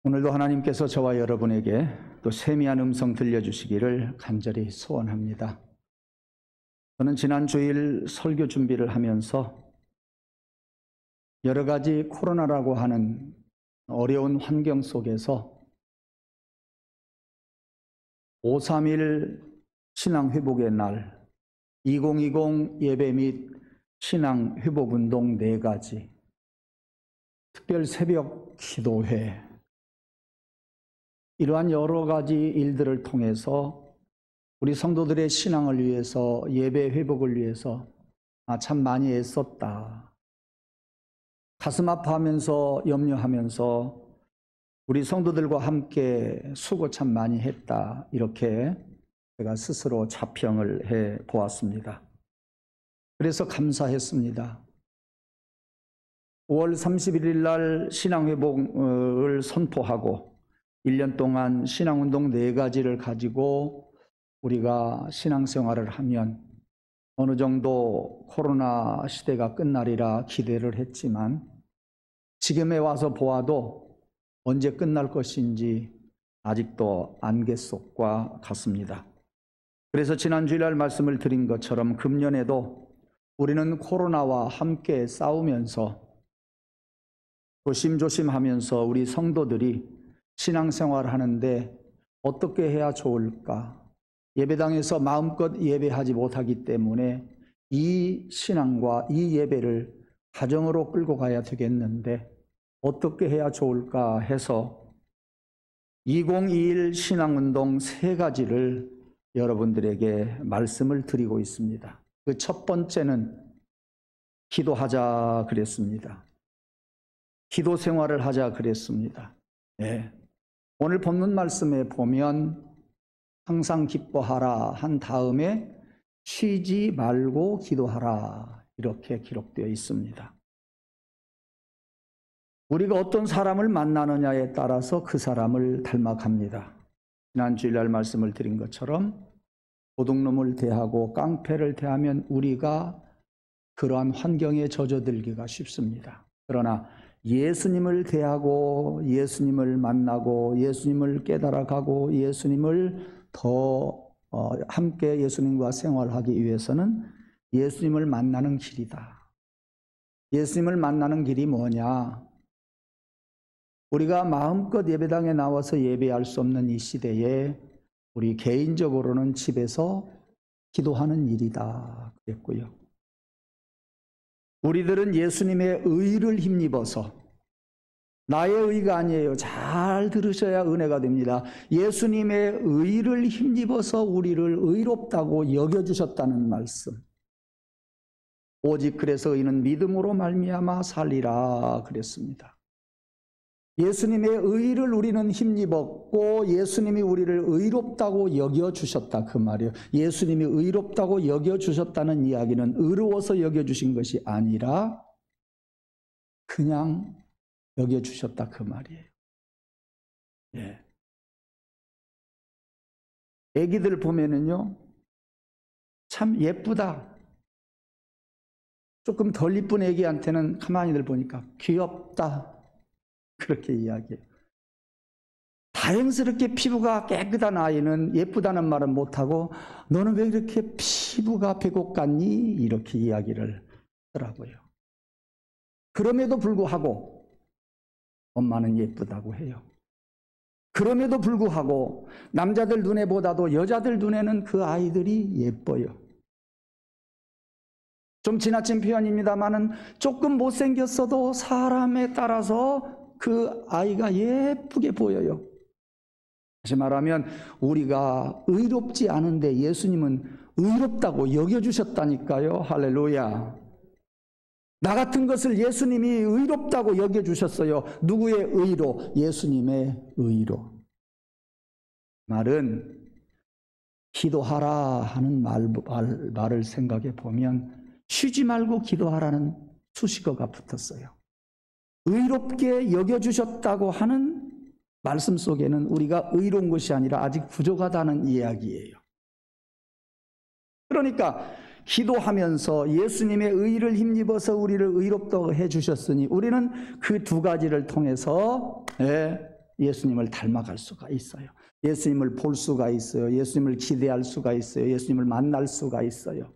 오늘도 하나님께서 저와 여러분에게 또 세미한 음성 들려주시기를 간절히 소원합니다. 저는 지난 주일 설교 준비를 하면서 여러 가지 코로나라고 하는 어려운 환경 속에서 5.3일 신앙회복의 날, 2020 예배 및 신앙회복운동 4가지, 특별 새벽 기도회, 이러한 여러 가지 일들을 통해서 우리 성도들의 신앙을 위해서, 예배 회복을 위해서 참 많이 애썼다. 가슴 아파하면서 염려하면서 우리 성도들과 함께 수고 참 많이 했다. 이렇게 제가 스스로 자평을 해 보았습니다. 그래서 감사했습니다. 5월 31일 날 신앙회복을 선포하고 1년 동안 신앙운동 4가지를 가지고 우리가 신앙생활을 하면 어느 정도 코로나 시대가 끝나리라 기대를 했지만 지금에 와서 보아도 언제 끝날 것인지 아직도 안개 속과 같습니다. 그래서 지난 주일날 말씀을 드린 것처럼 금년에도 우리는 코로나와 함께 싸우면서 조심조심하면서 우리 성도들이 신앙생활을 하는데 어떻게 해야 좋을까? 예배당에서 마음껏 예배하지 못하기 때문에 이 신앙과 이 예배를 가정으로 끌고 가야 되겠는데 어떻게 해야 좋을까 해서 2021 신앙운동 3가지를 여러분들에게 말씀을 드리고 있습니다. 그 첫 번째는 기도하자 그랬습니다. 기도 생활을 하자 그랬습니다. 네. 오늘 본문 말씀에 보면 항상 기뻐하라 한 다음에 쉬지 말고 기도하라 이렇게 기록되어 있습니다. 우리가 어떤 사람을 만나느냐에 따라서 그 사람을 닮아갑니다. 지난 주일날 말씀을 드린 것처럼 도둑놈을 대하고 깡패를 대하면 우리가 그러한 환경에 젖어들기가 쉽습니다. 그러나 예수님을 대하고 예수님을 만나고 예수님을 깨달아가고 예수님을 더 함께 예수님과 생활하기 위해서는 예수님을 만나는 길이다. 예수님을 만나는 길이 뭐냐? 우리가 마음껏 예배당에 나와서 예배할 수 없는 이 시대에 우리 개인적으로는 집에서 기도하는 일이다 그랬고요. 우리들은 예수님의 의를 힘입어서, 나의 의가 아니에요. 잘 들으셔야 은혜가 됩니다. 예수님의 의를 힘입어서 우리를 의롭다고 여겨주셨다는 말씀. 오직 그래서 의는 믿음으로 말미암아 살리라 그랬습니다. 예수님의 의를 우리는 힘입었고 예수님이 우리를 의롭다고 여겨주셨다 그 말이에요. 예수님이 의롭다고 여겨주셨다는 이야기는 의로워서 여겨주신 것이 아니라 그냥 여겨주셨다 그 말이에요. 예. 애기들 보면은요 참 예쁘다. 조금 덜 이쁜 애기한테는 가만히들 보니까 귀엽다. 그렇게 이야기해요. 다행스럽게 피부가 깨끗한 아이는 예쁘다는 말은 못하고 너는 왜 이렇게 피부가 백옥 같니? 이렇게 이야기를 하더라고요. 그럼에도 불구하고 엄마는 예쁘다고 해요. 그럼에도 불구하고 남자들 눈에보다도 여자들 눈에는 그 아이들이 예뻐요. 좀 지나친 표현입니다만은 조금 못생겼어도 사람에 따라서 그 아이가 예쁘게 보여요. 다시 말하면 우리가 의롭지 않은데 예수님은 의롭다고 여겨주셨다니까요. 할렐루야. 나 같은 것을 예수님이 의롭다고 여겨주셨어요. 누구의 의로? 예수님의 의로. 말은 기도하라 하는 말을 생각해 보면 쉬지 말고 기도하라는 수식어가 붙었어요. 의롭게 여겨주셨다고 하는 말씀 속에는 우리가 의로운 것이 아니라 아직 부족하다는 이야기예요. 그러니까 기도하면서 예수님의 의를 힘입어서 우리를 의롭다고 해주셨으니 우리는 그 2가지를 통해서 예수님을 닮아갈 수가 있어요. 예수님을 볼 수가 있어요. 예수님을 기대할 수가 있어요. 예수님을 만날 수가 있어요.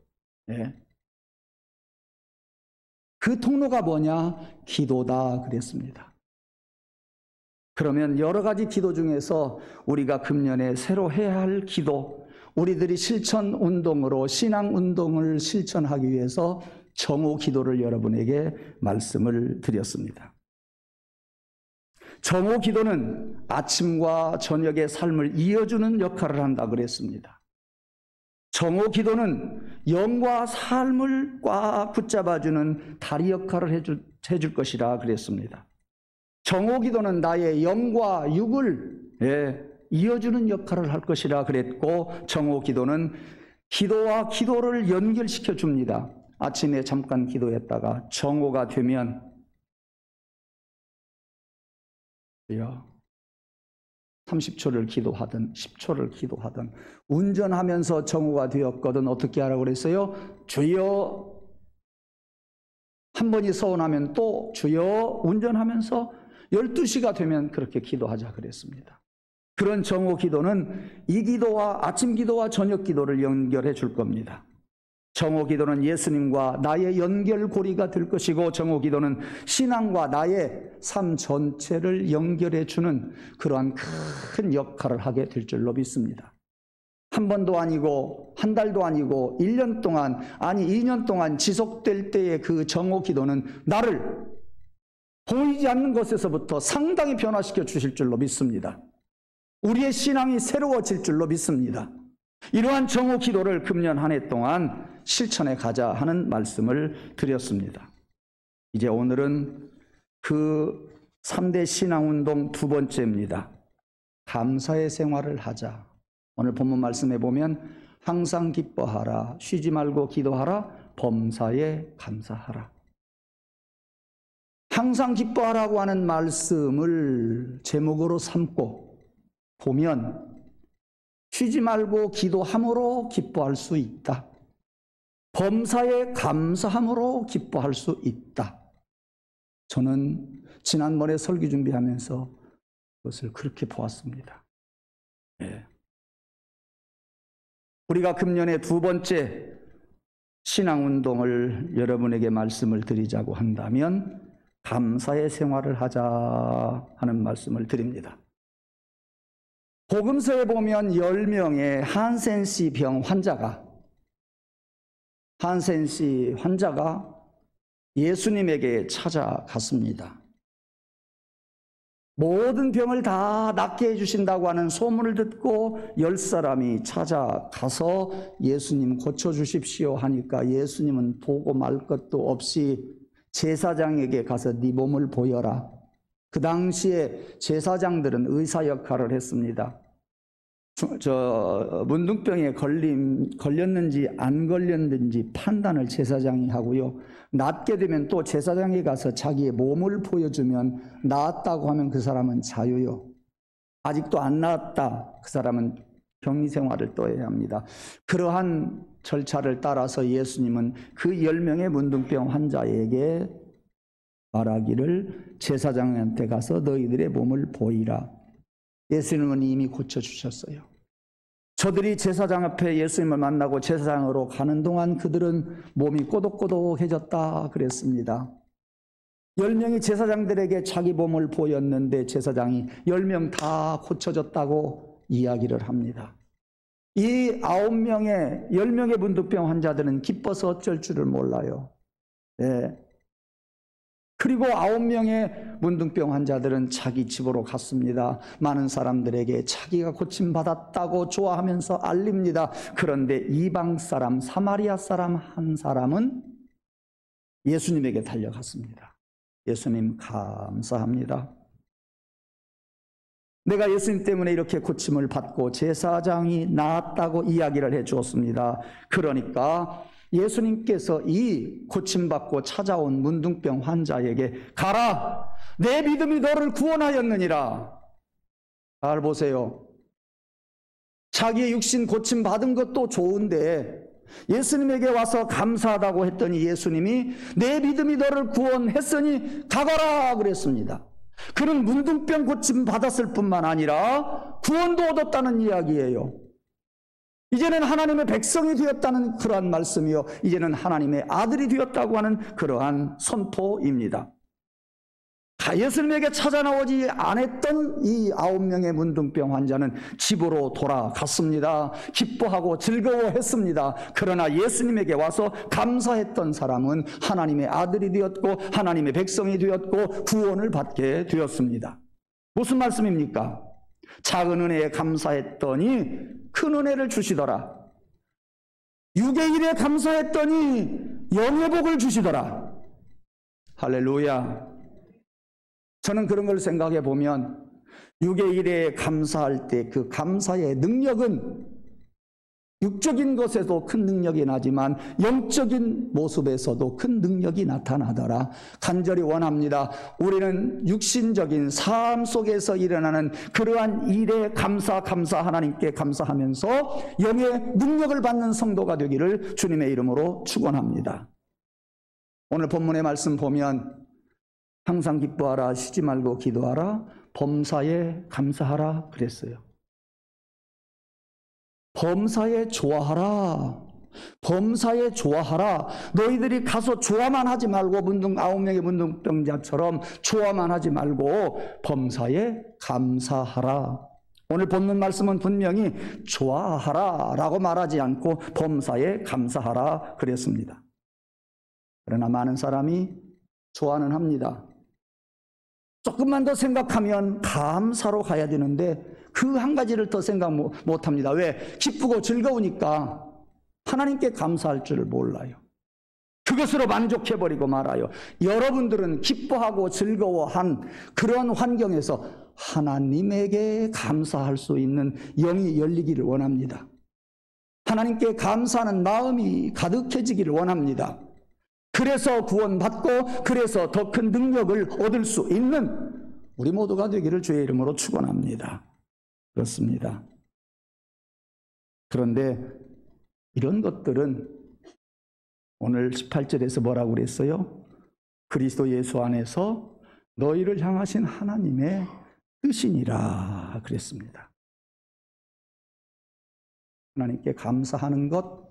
예. 그 통로가 뭐냐? 기도다 그랬습니다. 그러면 여러 가지 기도 중에서 우리가 금년에 새로 해야 할 기도, 우리들이 실천 운동으로 신앙 운동을 실천하기 위해서 정오 기도를 여러분에게 말씀을 드렸습니다. 정오 기도는 아침과 저녁의 삶을 이어주는 역할을 한다 그랬습니다. 정오 기도는 영과 삶을 꽉 붙잡아주는 다리 역할을 해줄 것이라 그랬습니다. 정오 기도는 나의 영과 육을 이어주는 역할을 할 것이라 그랬고, 정오 기도는 기도와 기도를 연결시켜 줍니다. 아침에 잠깐 기도했다가 정오가 되면 30초를 기도하든 10초를 기도하든, 운전하면서 정오가 되었거든 어떻게 하라고 그랬어요? 주여. 한 번이 서운하면 또 주여. 운전하면서 12시가 되면 그렇게 기도하자 그랬습니다. 그런 정오 기도는 이 기도와 아침 기도와 저녁 기도를 연결해 줄 겁니다. 정오 기도는 예수님과 나의 연결고리가 될 것이고, 정오 기도는 신앙과 나의 삶 전체를 연결해 주는 그러한 큰 역할을 하게 될 줄로 믿습니다. 한 번도 아니고 한 달도 아니고 1년 동안, 아니 2년 동안 지속될 때의 그 정오 기도는 나를 보이지 않는 것에서부터 상당히 변화시켜 주실 줄로 믿습니다. 우리의 신앙이 새로워질 줄로 믿습니다. 이러한 정오 기도를 금년 한 해 동안 실천해 가자 하는 말씀을 드렸습니다. 이제 오늘은 그 3대 신앙운동 두 번째입니다. 감사의 생활을 하자. 오늘 본문 말씀에 보면 항상 기뻐하라, 쉬지 말고 기도하라, 범사에 감사하라. 항상 기뻐하라고 하는 말씀을 제목으로 삼고 보면 쉬지 말고 기도함으로 기뻐할 수 있다. 범사에 감사함으로 기뻐할 수 있다. 저는 지난번에 설교 준비하면서 그것을 그렇게 보았습니다. 예. 우리가 금년에 두 번째 신앙운동을 여러분에게 말씀을 드리자고 한다면 감사의 생활을 하자 하는 말씀을 드립니다. 복음서에 보면 10명의 한센씨 병 환자가 예수님에게 찾아갔습니다. 모든 병을 다 낫게 해주신다고 하는 소문을 듣고 10사람이 찾아가서 예수님 고쳐주십시오 하니까 예수님은 보고 말 것도 없이 제사장에게 가서 네 몸을 보여라. 그 당시에 제사장들은 의사 역할을 했습니다. 문둥병에 걸렸는지 안 걸렸는지 판단을 제사장이 하고요. 낫게 되면 또 제사장에 가서 자기의 몸을 보여주면 나았다고 하면 그 사람은 자유요. 아직도 안 나았다. 그 사람은 격리 생활을 또 해야 합니다. 그러한 절차를 따라서 예수님은 그 10명의 문둥병 환자에게 말하기를 제사장한테 가서 너희들의 몸을 보이라. 예수님은 이미 고쳐주셨어요. 저들이 제사장 앞에 예수님을 만나고 제사장으로 가는 동안 그들은 몸이 꼬독꼬독해졌다 그랬습니다. 10명이 제사장들에게 자기 몸을 보였는데 제사장이 10명 다 고쳐졌다고 이야기를 합니다. 이 10명의 문둥병 환자들은 기뻐서 어쩔 줄을 몰라요. 네. 그리고 9명의 문둥병 환자들은 자기 집으로 갔습니다. 많은 사람들에게 자기가 고침받았다고 좋아하면서 알립니다. 그런데 이방 사람, 사마리아 사람 한 사람은 예수님에게 달려갔습니다. 예수님 감사합니다. 내가 예수님 때문에 이렇게 고침을 받고 제사장이 나았다고 이야기를 해 주었습니다. 그러니까 예수님께서 이 고침받고 찾아온 문둥병 환자에게 가라! 내 믿음이 너를 구원하였느니라. 잘 보세요. 자기의 육신 고침받은 것도 좋은데 예수님에게 와서 감사하다고 했더니 예수님이 내 믿음이 너를 구원했으니 가거라 그랬습니다. 그는 문둥병 고침 받았을 뿐만 아니라 구원도 얻었다는 이야기예요. 이제는 하나님의 백성이 되었다는 그러한 말씀이요, 이제는 하나님의 아들이 되었다고 하는 그러한 선포입니다. 예수님에게 찾아 나오지 않았던 이 9명의 문둥병 환자는 집으로 돌아갔습니다. 기뻐하고 즐거워했습니다. 그러나 예수님에게 와서 감사했던 사람은 하나님의 아들이 되었고 하나님의 백성이 되었고 구원을 받게 되었습니다. 무슨 말씀입니까? 작은 은혜에 감사했더니 큰 은혜를 주시더라. 6의 1에 감사했더니 영의 복을 주시더라. 할렐루야. 저는 그런 걸 생각해 보면 6의 1에 감사할 때 그 감사의 능력은 육적인 것에도 큰 능력이 나지만 영적인 모습에서도 큰 능력이 나타나더라. 간절히 원합니다. 우리는 육신적인 삶 속에서 일어나는 그러한 일에 감사 하나님께 감사하면서 영의 능력을 받는 성도가 되기를 주님의 이름으로 축원합니다. 오늘 본문의 말씀 보면 항상 기뻐하라, 쉬지 말고 기도하라, 범사에 감사하라 그랬어요. 범사에 좋아하라. 범사에 좋아하라. 너희들이 가서 좋아만 하지 말고 9명의 문둥병자처럼 좋아만 하지 말고 범사에 감사하라. 오늘 본문 말씀은 분명히 좋아하라 라고 말하지 않고 범사에 감사하라 그랬습니다. 그러나 많은 사람이 좋아는 합니다. 조금만 더 생각하면 감사로 가야 되는데 그 한 가지를 더 생각 못합니다. 왜? 기쁘고 즐거우니까 하나님께 감사할 줄을 몰라요. 그것으로 만족해버리고 말아요. 여러분들은 기뻐하고 즐거워한 그런 환경에서 하나님에게 감사할 수 있는 영이 열리기를 원합니다. 하나님께 감사하는 마음이 가득해지기를 원합니다. 그래서 구원받고 그래서 더 큰 능력을 얻을 수 있는 우리 모두가 되기를 주의 이름으로 축원합니다. 그렇습니다. 그런데 이런 것들은 오늘 18절에서 뭐라고 그랬어요? 그리스도 예수 안에서 너희를 향하신 하나님의 뜻이니라 그랬습니다. 하나님께 감사하는 것,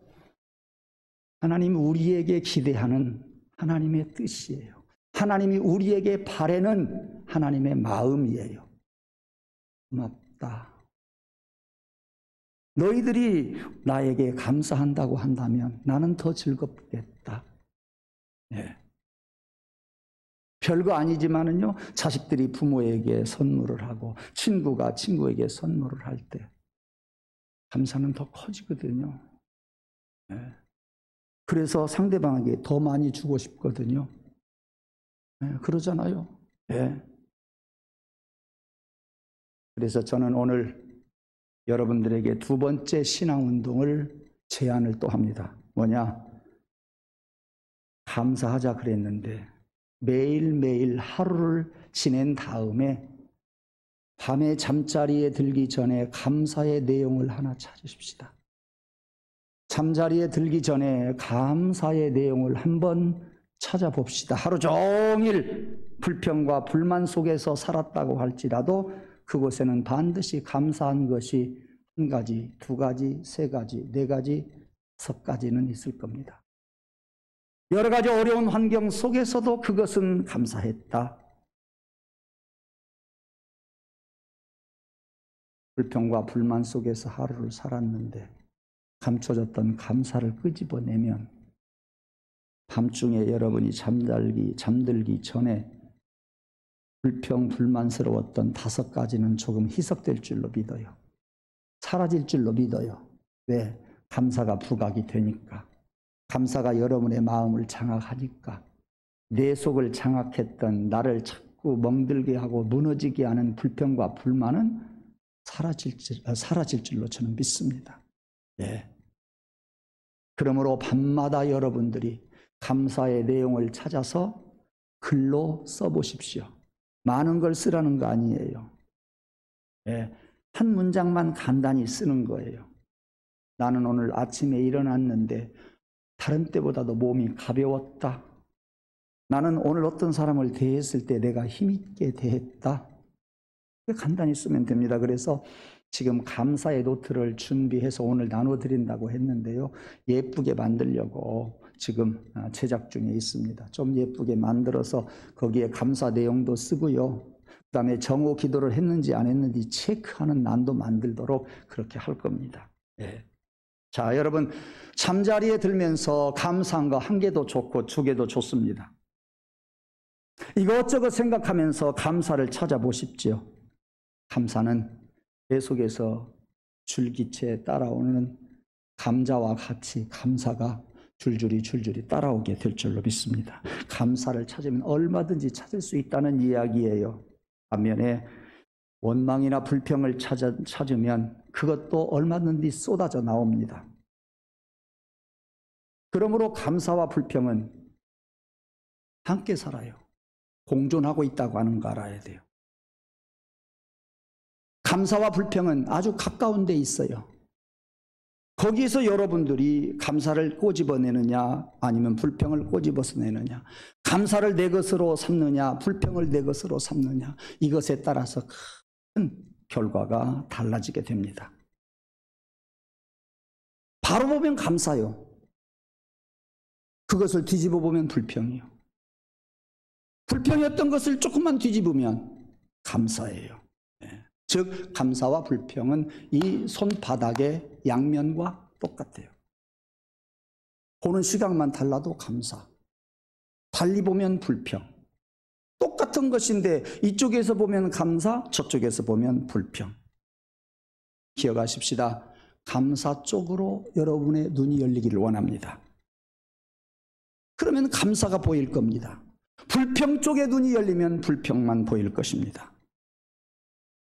하나님 우리에게 기대하는 하나님의 뜻이에요. 하나님이 우리에게 바라는 하나님의 마음이에요. 고맙다. 너희들이 나에게 감사한다고 한다면 나는 더 즐겁겠다. 네. 별거 아니지만은요, 자식들이 부모에게 선물을 하고 친구가 친구에게 선물을 할 때 감사는 더 커지거든요. 네. 그래서 상대방에게 더 많이 주고 싶거든요. 네, 그러잖아요. 네. 그래서 저는 오늘 여러분들에게 두 번째 신앙운동을 제안을 또 합니다. 뭐냐? 감사하자 그랬는데 매일매일 하루를 지낸 다음에 밤에 잠자리에 들기 전에 감사의 내용을 하나 찾으십시다. 잠자리에 들기 전에 감사의 내용을 한번 찾아봅시다. 하루 종일 불평과 불만 속에서 살았다고 할지라도 그곳에는 반드시 감사한 것이 한 가지, 두 가지, 세 가지, 네 가지, 6가지는 있을 겁니다. 여러 가지 어려운 환경 속에서도 그것은 감사했다. 불평과 불만 속에서 하루를 살았는데 감춰졌던 감사를 끄집어내면 밤중에 여러분이 잠들기 전에 불평, 불만스러웠던 5가지는 조금 희석될 줄로 믿어요. 사라질 줄로 믿어요. 왜? 감사가 부각이 되니까. 감사가 여러분의 마음을 장악하니까. 내 속을 장악했던 나를 자꾸 멍들게 하고 무너지게 하는 불평과 불만은 사라질 줄로 저는 믿습니다. 예. 그러므로 밤마다 여러분들이 감사의 내용을 찾아서 글로 써보십시오. 많은 걸 쓰라는 거 아니에요. 예. 한 문장만 간단히 쓰는 거예요. 나는 오늘 아침에 일어났는데 다른 때보다도 몸이 가벼웠다. 나는 오늘 어떤 사람을 대했을 때 내가 힘있게 대했다. 간단히 쓰면 됩니다. 그래서 지금 감사의 노트를 준비해서 오늘 나눠드린다고 했는데요. 예쁘게 만들려고 지금 제작 중에 있습니다. 좀 예쁘게 만들어서 거기에 감사 내용도 쓰고요. 그 다음에 정오 기도를 했는지 안 했는지 체크하는 난도 만들도록 그렇게 할 겁니다. 네. 자, 여러분 잠자리에 들면서 감사한 거 한 개도 좋고 두 개도 좋습니다. 이것저것 생각하면서 감사를 찾아보십시오. 감사는 계속해서 줄기채 따라오는 감자와 같이 감사가 줄줄이 따라오게 될 줄로 믿습니다. 감사를 찾으면 얼마든지 찾을 수 있다는 이야기예요. 반면에 원망이나 불평을 찾으면 그것도 얼마든지 쏟아져 나옵니다. 그러므로 감사와 불평은 함께 살아요. 공존하고 있다고 하는 거 알아야 돼요. 감사와 불평은 아주 가까운 데 있어요. 거기에서 여러분들이 감사를 꼬집어내느냐 아니면 불평을 꼬집어내느냐, 감사를 내 것으로 삼느냐 불평을 내 것으로 삼느냐, 이것에 따라서 큰 결과가 달라지게 됩니다. 바로 보면 감사요. 그것을 뒤집어 보면 불평이요. 불평이었던 것을 조금만 뒤집으면 감사예요. 즉 감사와 불평은 이 손바닥의 양면과 똑같아요. 보는 시각만 달라도 감사, 달리 보면 불평. 똑같은 것인데 이쪽에서 보면 감사, 저쪽에서 보면 불평. 기억하십시다. 감사 쪽으로 여러분의 눈이 열리기를 원합니다. 그러면 감사가 보일 겁니다. 불평 쪽에 눈이 열리면 불평만 보일 것입니다.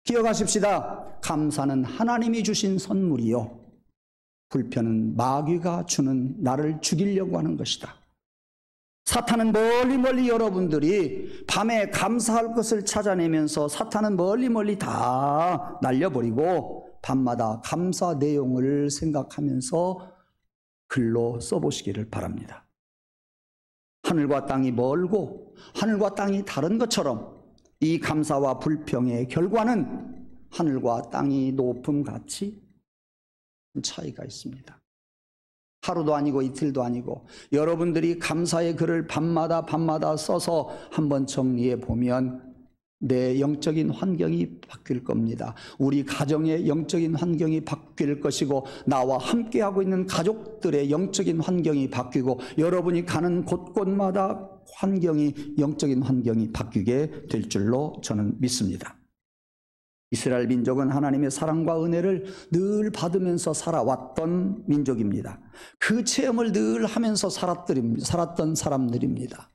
기억하십시다. 감사는 하나님이 주신 선물이요, 불평은 마귀가 주는 나를 죽이려고 하는 것이다. 사탄은 멀리 여러분들이 밤에 감사할 것을 찾아내면서 사탄은 멀리 다 날려버리고 밤마다 감사 내용을 생각하면서 글로 써보시기를 바랍니다. 하늘과 땅이 멀고 하늘과 땅이 다른 것처럼 이 감사와 불평의 결과는 하늘과 땅이 높음같이 차이가 있습니다. 하루도 아니고 이틀도 아니고 여러분들이 감사의 글을 밤마다 써서 한번 정리해 보면 내 영적인 환경이 바뀔 겁니다. 우리 가정의 영적인 환경이 바뀔 것이고 나와 함께하고 있는 가족들의 영적인 환경이 바뀌고 여러분이 가는 곳곳마다 영적인 환경이 바뀌게 될 줄로 저는 믿습니다. 이스라엘 민족은 하나님의 사랑과 은혜를 늘 받으면서 살아왔던 민족입니다. 그 체험을 늘 하면서 살았던 사람들입니다.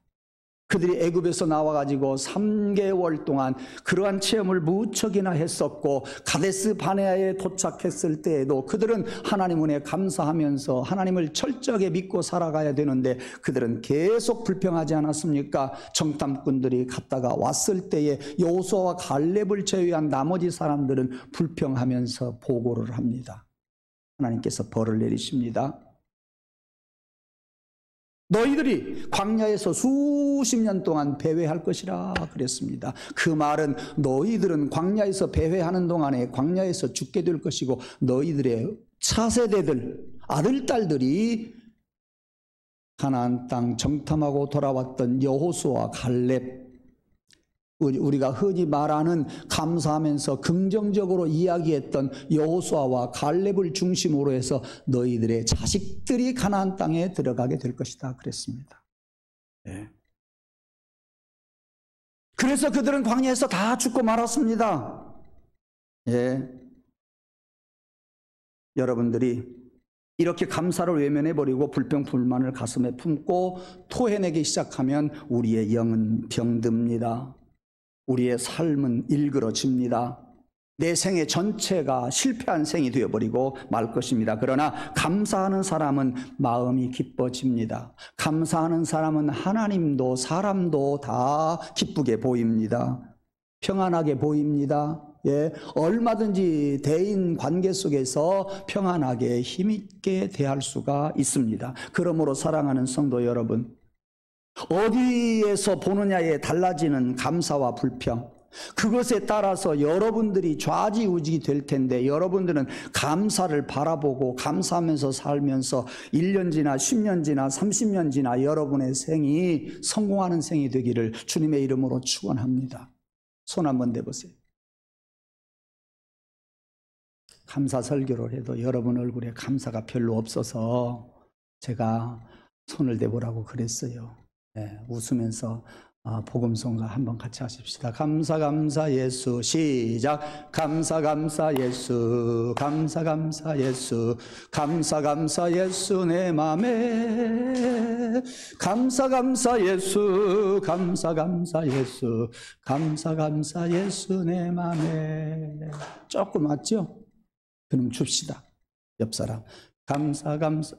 그들이 애굽에서 나와가지고 3개월 동안 그러한 체험을 무척이나 했었고 가데스 바네아에 도착했을 때에도 그들은 하나님 은혜에 감사하면서 하나님을 철저하게 믿고 살아가야 되는데 그들은 계속 불평하지 않았습니까? 정탐꾼들이 갔다가 왔을 때에 여호수아와 갈렙을 제외한 나머지 사람들은 불평하면서 보고를 합니다. 하나님께서 벌을 내리십니다. 너희들이 광야에서 수십 년 동안 배회할 것이라 그랬습니다. 그 말은 너희들은 광야에서 배회하는 동안에 광야에서 죽게 될 것이고 너희들의 차세대들, 아들, 딸들이 가나안 땅 정탐하고 돌아왔던 여호수아와 갈렙, 우리가 흔히 말하는 감사하면서 긍정적으로 이야기했던 여호수아와 갈렙을 중심으로 해서 너희들의 자식들이 가나안 땅에 들어가게 될 것이다 그랬습니다. 네. 그래서 그들은 광야에서 다 죽고 말았습니다. 예. 여러분들이 이렇게 감사를 외면해버리고 불평 불만을 가슴에 품고 토해내기 시작하면 우리의 영은 병듭니다. 우리의 삶은 일그러집니다. 내 생애 전체가 실패한 생이 되어버리고 말 것입니다. 그러나 감사하는 사람은 마음이 기뻐집니다. 감사하는 사람은 하나님도 사람도 다 기쁘게 보입니다. 평안하게 보입니다. 예, 얼마든지 대인 관계 속에서 평안하게 힘있게 대할 수가 있습니다. 그러므로 사랑하는 성도 여러분, 어디에서 보느냐에 달라지는 감사와 불평, 그것에 따라서 여러분들이 좌지우지 될 텐데, 여러분들은 감사를 바라보고 감사하면서 살면서 1년 지나 10년 지나 30년 지나 여러분의 생이 성공하는 생이 되기를 주님의 이름으로 축원합니다. 손 한번 대보세요. 감사 설교를 해도 여러분 얼굴에 감사가 별로 없어서 제가 손을 대보라고 그랬어요. 네, 웃으면서 복음성가 한번 같이 하십시다. 감사 감사 예수. 시작. 감사 감사 예수. 감사 감사 예수. 감사 감사 예수 내 맘에. 감사 감사 예수. 감사 감사 예수. 감사 감사 예수 내 맘에. 조금 맞죠? 그럼 줍시다. 옆 사람. 감사 감사.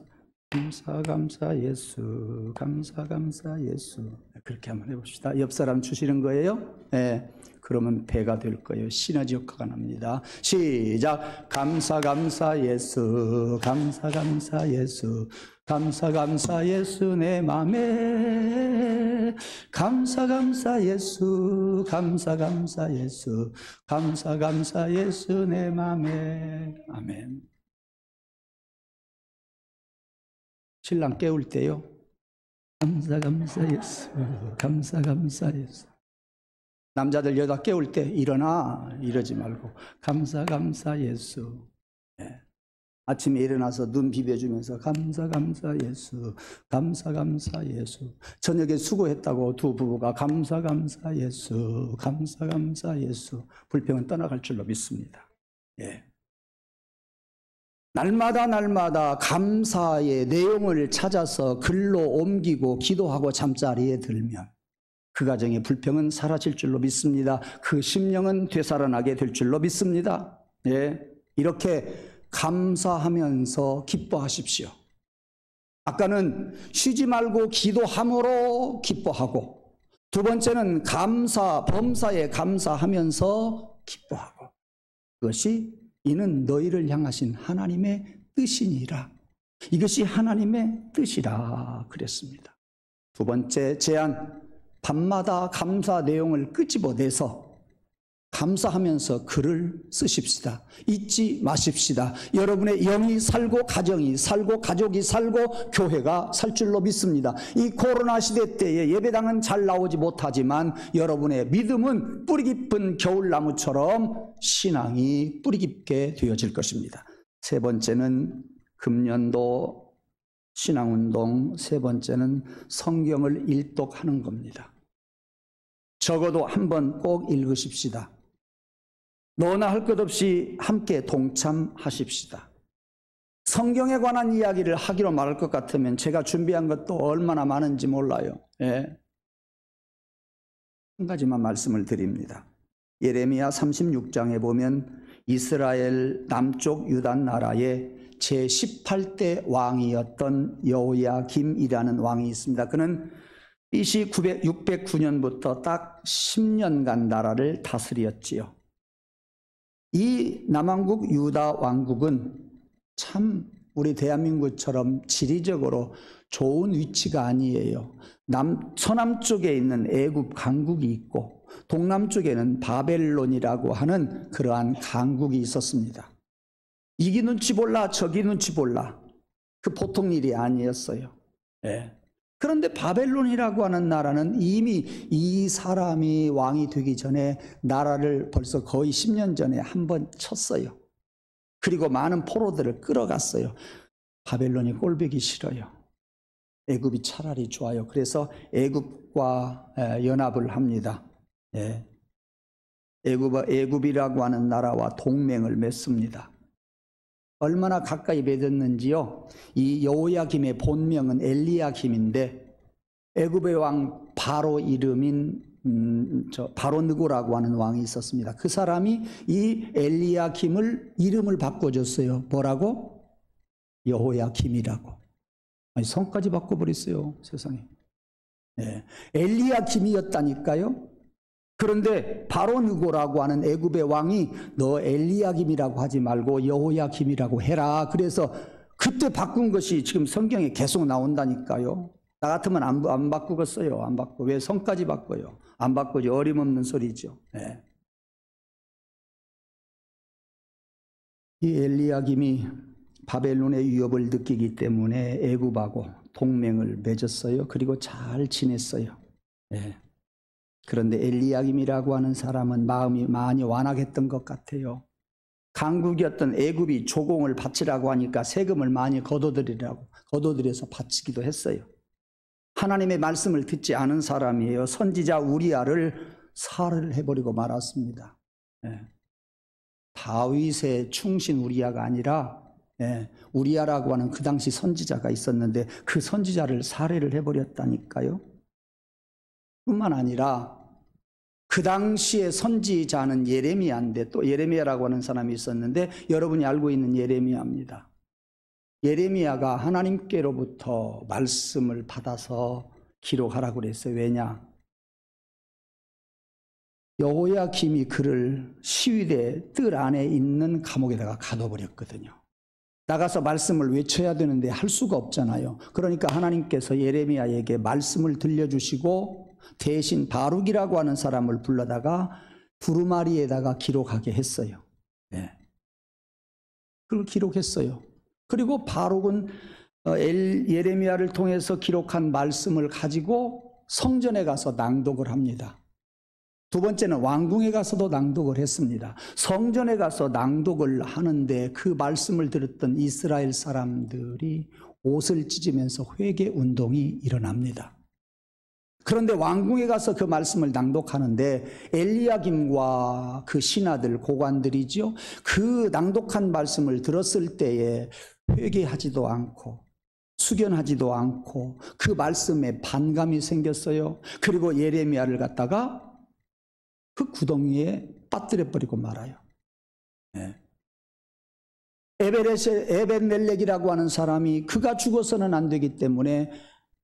감사 감사 예수. 감사 감사 예수. 그렇게 한번 해봅시다. 옆 사람 주시는 거예요? 네. 그러면 배가 될 거예요. 시너지 효과가 납니다. 시작. 감사 감사 예수. 감사 감사 예수. 감사 감사 예수 내 맘에. 감사 감사 예수. 감사 감사 예수. 감사 감사 예수 내 맘에. 아멘. 신랑 깨울 때요, 감사 감사 예수. 감사 감사 예수. 남자들 여자 깨울 때 일어나 이러지 말고 감사 감사 예수. 네. 아침에 일어나서 눈 비벼주면서 감사 감사 예수. 감사 감사 예수. 저녁에 수고했다고 두 부부가 감사 감사 예수. 감사 감사 예수. 불평은 떠나갈 줄로 믿습니다. 예. 날마다 감사의 내용을 찾아서 글로 옮기고 기도하고 잠자리에 들면 그 가정의 불평은 사라질 줄로 믿습니다. 그 심령은 되살아나게 될 줄로 믿습니다. 예, 이렇게 감사하면서 기뻐하십시오. 아까는 쉬지 말고 기도함으로 기뻐하고, 두 번째는 범사에 감사하면서 기뻐하고, 그것이 이는 너희를 향하신 하나님의 뜻이니라. 이것이 하나님의 뜻이라 그랬습니다. 두 번째 제안, 밤마다 감사 내용을 끄집어내서 감사하면서 글을 쓰십시다. 잊지 마십시다. 여러분의 영이 살고 가정이 살고 가족이 살고 교회가 살 줄로 믿습니다. 이 코로나 시대 때에 예배당은 잘 나오지 못하지만 여러분의 믿음은 뿌리 깊은 겨울나무처럼 신앙이 뿌리 깊게 되어질 것입니다. 세 번째는 금년도 신앙운동, 세 번째는 성경을 일독하는 겁니다. 적어도 한번 꼭 읽으십시다. 너나 할 것 없이 함께 동참하십시다. 성경에 관한 이야기를 하기로 말할 것 같으면 제가 준비한 것도 얼마나 많은지 몰라요. 예. 한 가지만 말씀을 드립니다. 예레미야 36장에 보면 이스라엘 남쪽 유다 나라의 제18대 왕이었던 여호야김이라는 왕이 있습니다. 그는 BC 609년부터 딱 10년간 나라를 다스렸지요. 이 남왕국 유다 왕국은 참 우리 대한민국처럼 지리적으로 좋은 위치가 아니에요. 서남쪽에 있는 애굽 강국이 있고 동남쪽에는 바벨론이라고 하는 그러한 강국이 있었습니다. 이기 눈치 볼라 저기 눈치 볼라, 그 보통 일이 아니었어요. 예. 그런데 바벨론이라고 하는 나라는 이미 이 사람이 왕이 되기 전에 나라를 벌써 거의 10년 전에 한번 쳤어요. 그리고 많은 포로들을 끌어갔어요. 바벨론이 꼴보기 싫어요. 애굽이 차라리 좋아요. 그래서 애굽과 연합을 합니다. 예. 애굽이라고 하는 나라와 동맹을 맺습니다. 얼마나 가까이 맺었는지요. 이 여호야김의 본명은 엘리야김인데 애굽의 왕 바로 이름인 바로느고라고 하는 왕이 있었습니다. 그 사람이 이 엘리야김을 이름을 바꿔줬어요. 뭐라고? 여호야김이라고. 아니, 성까지 바꿔버렸어요. 세상에. 네. 엘리야김이었다니까요. 그런데 바로느고라고 하는 애굽의 왕이 너 엘리야김이라고 하지 말고 여호야김이라고 해라. 그래서 그때 바꾼 것이 지금 성경에 계속 나온다니까요. 나 같으면 안 바꾸겠어요. 안 바꾸고. 왜 성까지 바꿔요? 안 바꾸지. 어림없는 소리죠. 네. 이 엘리야김이 바벨론의 위협을 느끼기 때문에 애굽하고 동맹을 맺었어요. 그리고 잘 지냈어요. 네. 그런데 엘리야김이라고 하는 사람은 마음이 많이 완악했던 것 같아요. 강국이었던 애굽이 조공을 바치라고 하니까 세금을 많이 거둬들여서 바치기도 했어요. 하나님의 말씀을 듣지 않은 사람이에요. 선지자 우리야를 살해를 해버리고 말았습니다. 네. 다윗의 충신 우리야가 아니라 우리야라고 하는 그 당시 선지자가 있었는데 그 선지자를 살해를 해버렸다니까요. 뿐만 아니라 그 당시의 선지자는 예레미야인데, 또 예레미야라고 하는 사람이 있었는데 여러분이 알고 있는 예레미야입니다. 예레미야가 하나님께로부터 말씀을 받아서 기록하라고 그랬어요. 왜냐? 여호야김이 그를 시위대 뜰 안에 있는 감옥에다가 가둬버렸거든요. 나가서 말씀을 외쳐야 되는데 할 수가 없잖아요. 그러니까 하나님께서 예레미야에게 말씀을 들려주시고 대신 바룩이라고 하는 사람을 불러다가 두루마리에다가 기록하게 했어요. 네. 그걸 기록했어요. 그리고 바룩은 예레미야를 통해서 기록한 말씀을 가지고 성전에 가서 낭독을 합니다. 두 번째는 왕궁에 가서도 낭독을 했습니다. 성전에 가서 낭독을 하는데 그 말씀을 들었던 이스라엘 사람들이 옷을 찢으면서 회개 운동이 일어납니다. 그런데 왕궁에 가서 그 말씀을 낭독하는데 엘리야김과 그 신하들, 고관들이죠. 그 낭독한 말씀을 들었을 때에 회개하지도 않고 숙연하지도 않고 그 말씀에 반감이 생겼어요. 그리고 예레미야를 갖다가 그 구덩이에 빠뜨려 버리고 말아요. 네. 에벤멜렉이라고 하는 사람이 그가 죽어서는 안 되기 때문에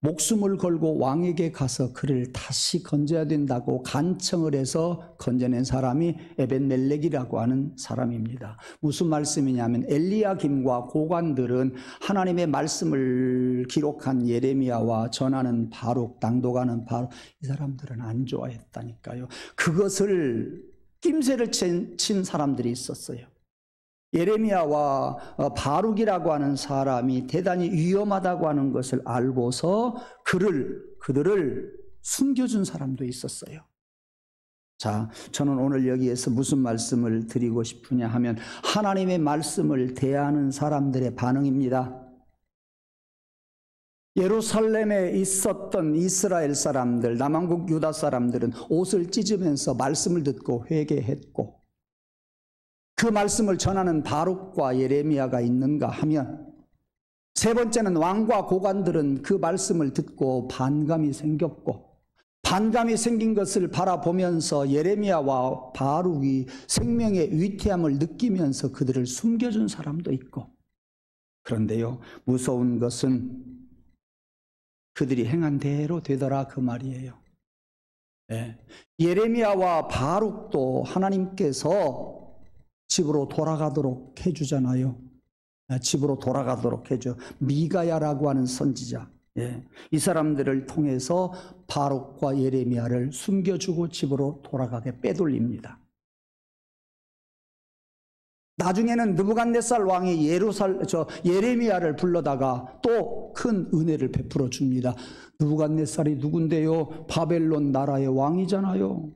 목숨을 걸고 왕에게 가서 그를 다시 건져야 된다고 간청을 해서 건져낸 사람이 에벤멜렉이라고 하는 사람입니다. 무슨 말씀이냐면 엘리야김과 고관들은 하나님의 말씀을 기록한 예레미야와 전하는 바룩, 낭독하는 바룩, 이 사람들은 안 좋아했다니까요. 그것을 낌새를 친 사람들이 있었어요. 예레미야와 바룩이라고 하는 사람이 대단히 위험하다고 하는 것을 알고서 그들을 숨겨준 사람도 있었어요. 자, 저는 오늘 여기에서 무슨 말씀을 드리고 싶으냐 하면 하나님의 말씀을 대하는 사람들의 반응입니다. 예루살렘에 있었던 이스라엘 사람들, 남왕국 유다 사람들은 옷을 찢으면서 말씀을 듣고 회개했고, 그 말씀을 전하는 바룩과 예레미야가 있는가 하면, 세 번째는 왕과 고관들은 그 말씀을 듣고 반감이 생겼고, 반감이 생긴 것을 바라보면서 예레미야와 바룩이 생명의 위태함을 느끼면서 그들을 숨겨준 사람도 있고, 그런데요, 무서운 것은 그들이 행한 대로 되더라 그 말이에요. 네. 예레미야와 바룩도 하나님께서 집으로 돌아가도록 해주잖아요. 집으로 돌아가도록 해줘. 미가야라고 하는 선지자, 이 사람들을 통해서 바룩과 예레미야를 숨겨주고 집으로 돌아가게 빼돌립니다. 나중에는 느부갓네살 왕이 예레미야를 불러다가 또 큰 은혜를 베풀어 줍니다. 느부갓네살이 누군데요? 바벨론 나라의 왕이잖아요.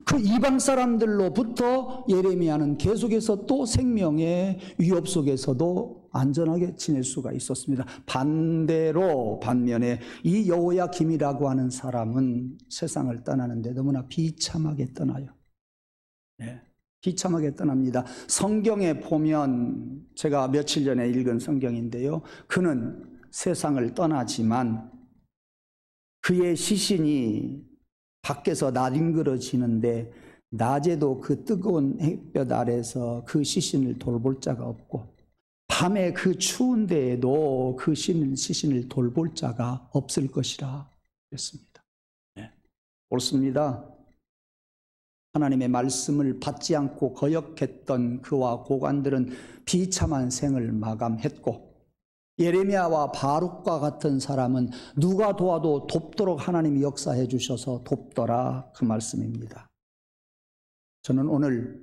그 이방 사람들로부터 예레미야는 계속해서 또 생명의 위협 속에서도 안전하게 지낼 수가 있었습니다. 반면에 이 여호야김이라고 하는 사람은 세상을 떠나는데 너무나 비참하게 떠나요. 네, 비참하게 떠납니다. 성경에 보면 제가 며칠 전에 읽은 성경인데요, 그는 세상을 떠나지만 그의 시신이 밖에서 낯익그러지는데 낮에도 그 뜨거운 햇볕 아래서 그 시신을 돌볼 자가 없고, 밤에 그 추운 데에도 그 시신을 돌볼 자가 없을 것이라 그랬습니다. 네, 옳습니다. 하나님의 말씀을 받지 않고 거역했던 그와 고관들은 비참한 생을 마감했고, 예레미야와 바룩과 같은 사람은 누가 도와도 돕도록 하나님이 역사해 주셔서 돕더라, 그 말씀입니다. 저는 오늘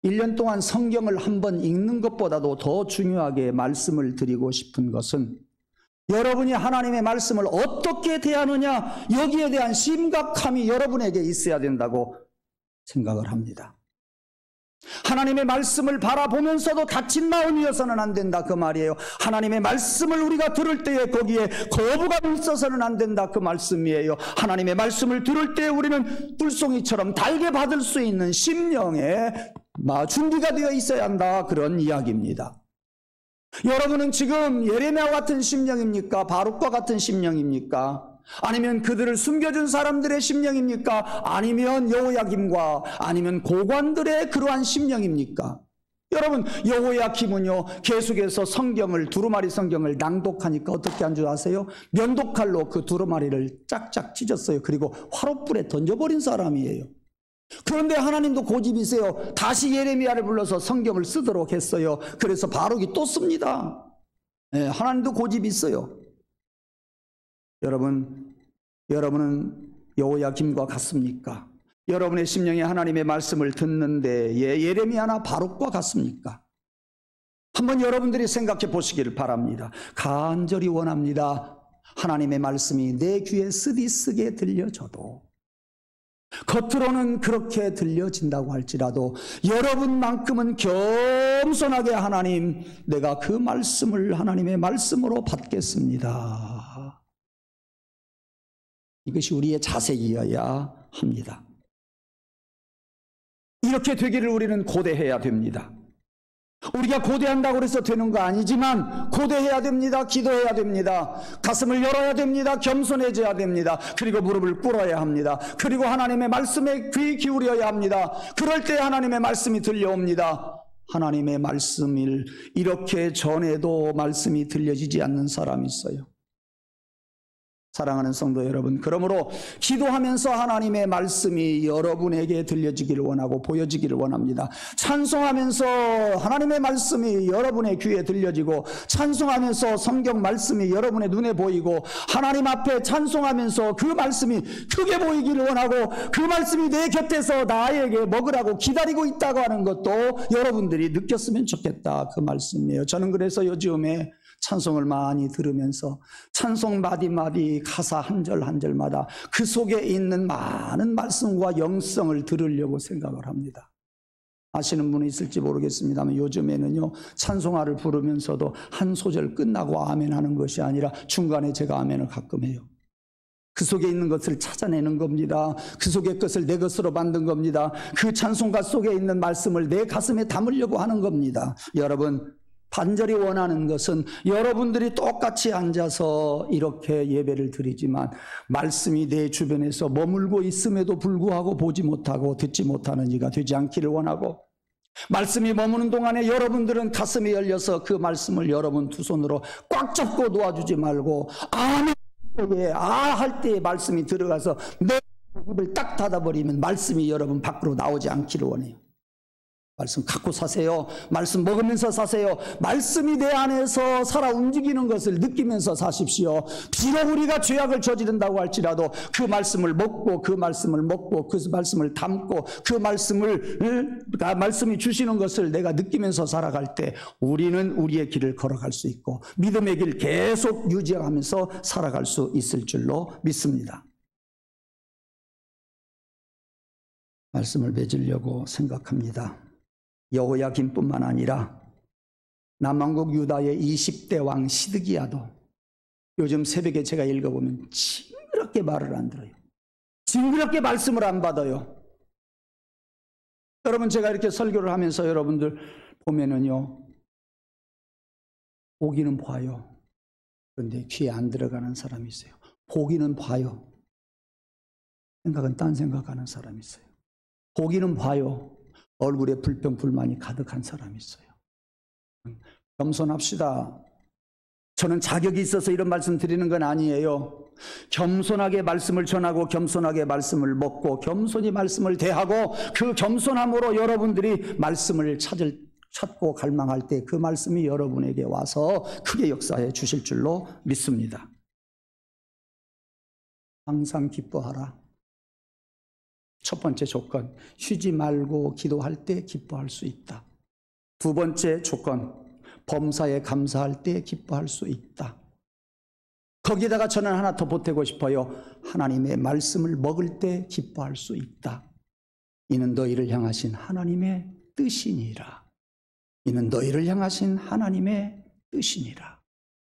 1년 동안 성경을 한번 읽는 것보다도 더 중요하게 말씀을 드리고 싶은 것은 여러분이 하나님의 말씀을 어떻게 대하느냐, 여기에 대한 심각함이 여러분에게 있어야 된다고 생각을 합니다. 하나님의 말씀을 바라보면서도 닫힌 마음이어서는 안 된다, 그 말이에요. 하나님의 말씀을 우리가 들을 때에 거기에 거부감이 있어서는 안 된다, 그 말씀이에요. 하나님의 말씀을 들을 때 우리는 뿔송이처럼 달게 받을 수 있는 심령의 준비가 되어 있어야 한다, 그런 이야기입니다. 여러분은 지금 예레미야와 같은 심령입니까? 바룩과 같은 심령입니까? 아니면 그들을 숨겨준 사람들의 심령입니까? 아니면 여호야김과 아니면 고관들의 그러한 심령입니까? 여러분, 여호야김은요, 계속해서 두루마리 성경을 낭독하니까 어떻게 한 줄 아세요? 면도칼로 그 두루마리를 짝짝 찢었어요. 그리고 화롯불에 던져버린 사람이에요. 그런데 하나님도 고집이세요. 다시 예레미야를 불러서 성경을 쓰도록 했어요. 그래서 바룩이 또 씁니다. 네, 하나님도 고집이 있어요. 여러분은 여호야김과 같습니까? 여러분의 심령이 하나님의 말씀을 듣는데 예레미야나 바룩과 같습니까? 한번 여러분들이 생각해 보시기를 바랍니다. 간절히 원합니다. 하나님의 말씀이 내 귀에 쓰디쓰게 들려져도, 겉으로는 그렇게 들려진다고 할지라도 여러분만큼은 겸손하게 하나님, 내가 그 말씀을 하나님의 말씀으로 받겠습니다. 이것이 우리의 자세이어야 합니다. 이렇게 되기를 우리는 고대해야 됩니다. 우리가 고대한다고 해서 되는 거 아니지만 고대해야 됩니다. 기도해야 됩니다. 가슴을 열어야 됩니다. 겸손해져야 됩니다. 그리고 무릎을 꿇어야 합니다. 그리고 하나님의 말씀에 귀 기울여야 합니다. 그럴 때 하나님의 말씀이 들려옵니다. 하나님의 말씀을 이렇게 전해도 말씀이 들려지지 않는 사람이 있어요. 사랑하는 성도 여러분, 그러므로 기도하면서 하나님의 말씀이 여러분에게 들려지기를 원하고 보여지기를 원합니다. 찬송하면서 하나님의 말씀이 여러분의 귀에 들려지고, 찬송하면서 성경 말씀이 여러분의 눈에 보이고, 하나님 앞에 찬송하면서 그 말씀이 크게 보이기를 원하고, 그 말씀이 내 곁에서 나에게 먹으라고 기다리고 있다고 하는 것도 여러분들이 느꼈으면 좋겠다, 그 말씀이에요. 저는 그래서 요즘에 찬송을 많이 들으면서 찬송 마디마디 가사 한 절 한 절마다 그 속에 있는 많은 말씀과 영성을 들으려고 생각을 합니다. 아시는 분이 있을지 모르겠습니다만 요즘에는요, 찬송가를 부르면서도 한 소절 끝나고 아멘 하는 것이 아니라 중간에 제가 아멘을 가끔 해요. 그 속에 있는 것을 찾아내는 겁니다. 그 속의 것을 내 것으로 만든 겁니다. 그 찬송가 속에 있는 말씀을 내 가슴에 담으려고 하는 겁니다. 여러분, 간절히 원하는 것은 여러분들이 똑같이 앉아서 이렇게 예배를 드리지만 말씀이 내 주변에서 머물고 있음에도 불구하고 보지 못하고 듣지 못하는 이가 되지 않기를 원하고, 말씀이 머무는 동안에 여러분들은 가슴이 열려서 그 말씀을 여러분 두 손으로 꽉 잡고 놓아주지 말고 아멘 할 때에 말씀이 들어가서 내 입을 딱 닫아버리면 말씀이 여러분 밖으로 나오지 않기를 원해요. 말씀 갖고 사세요. 말씀 먹으면서 사세요. 말씀이 내 안에서 살아 움직이는 것을 느끼면서 사십시오. 비록 우리가 죄악을 저지른다고 할지라도 그 말씀을 먹고 그 말씀을 담고 그 말씀이 주시는 것을 내가 느끼면서 살아갈 때 우리는 우리의 길을 걸어갈 수 있고 믿음의 길 계속 유지하면서 살아갈 수 있을 줄로 믿습니다. 말씀을 맺으려고 생각합니다. 여호야김뿐만 아니라 남왕국 유다의 20대 왕 시드기야도 요즘 새벽에 제가 읽어보면 징그럽게 말을 안 들어요. 징그럽게 말씀을 안 받아요. 여러분, 제가 이렇게 설교를 하면서 여러분들 보면은요, 보기는 봐요. 그런데 귀에 안 들어가는 사람이 있어요. 보기는 봐요. 생각은 딴 생각하는 사람이 있어요. 보기는 봐요. 얼굴에 불평 불만이 가득한 사람이 있어요. 겸손합시다. 저는 자격이 있어서 이런 말씀 드리는 건 아니에요. 겸손하게 말씀을 전하고 겸손하게 말씀을 먹고 겸손히 말씀을 대하고 그 겸손함으로 여러분들이 말씀을 찾을 찾고 갈망할 때 그 말씀이 여러분에게 와서 크게 역사해 주실 줄로 믿습니다. 항상 기뻐하라. 첫 번째 조건, 쉬지 말고 기도할 때 기뻐할 수 있다. 두 번째 조건, 범사에 감사할 때 기뻐할 수 있다. 거기에다가 저는 하나 더 보태고 싶어요. 하나님의 말씀을 먹을 때 기뻐할 수 있다. 이는 너희를 향하신 하나님의 뜻이니라. 이는 너희를 향하신 하나님의 뜻이니라.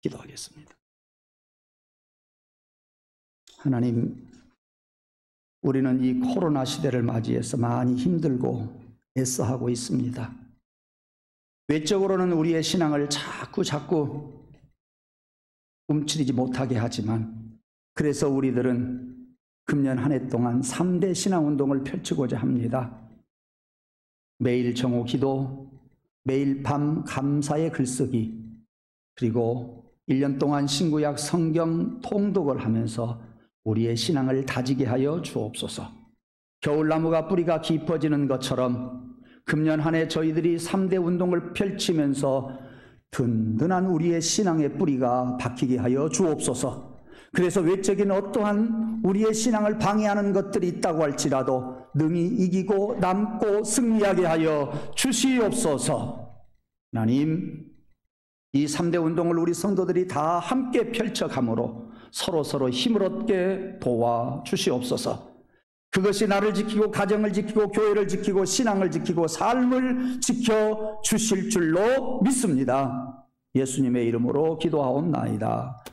기도하겠습니다. 하나님, 우리는 이 코로나 시대를 맞이해서 많이 힘들고 애써하고 있습니다. 외적으로는 우리의 신앙을 자꾸 움츠리지 못하게 하지만, 그래서 우리들은 금년 한 해 동안 3대 신앙운동을 펼치고자 합니다. 매일 정오 기도, 매일 밤 감사의 글쓰기, 그리고 1년 동안 신구약 성경 통독을 하면서 우리의 신앙을 다지게 하여 주옵소서. 겨울나무가 뿌리가 깊어지는 것처럼 금년 한 해 저희들이 3대 운동을 펼치면서 든든한 우리의 신앙의 뿌리가 박히게 하여 주옵소서. 그래서 외적인 어떠한 우리의 신앙을 방해하는 것들이 있다고 할지라도 능히 이기고 남고 승리하게 하여 주시옵소서. 하나님, 이 3대 운동을 우리 성도들이 다 함께 펼쳐가므로 서로 힘을 얻게 도와주시옵소서. 그것이 나를 지키고 가정을 지키고 교회를 지키고 신앙을 지키고 삶을 지켜주실 줄로 믿습니다. 예수님의 이름으로 기도하옵나이다.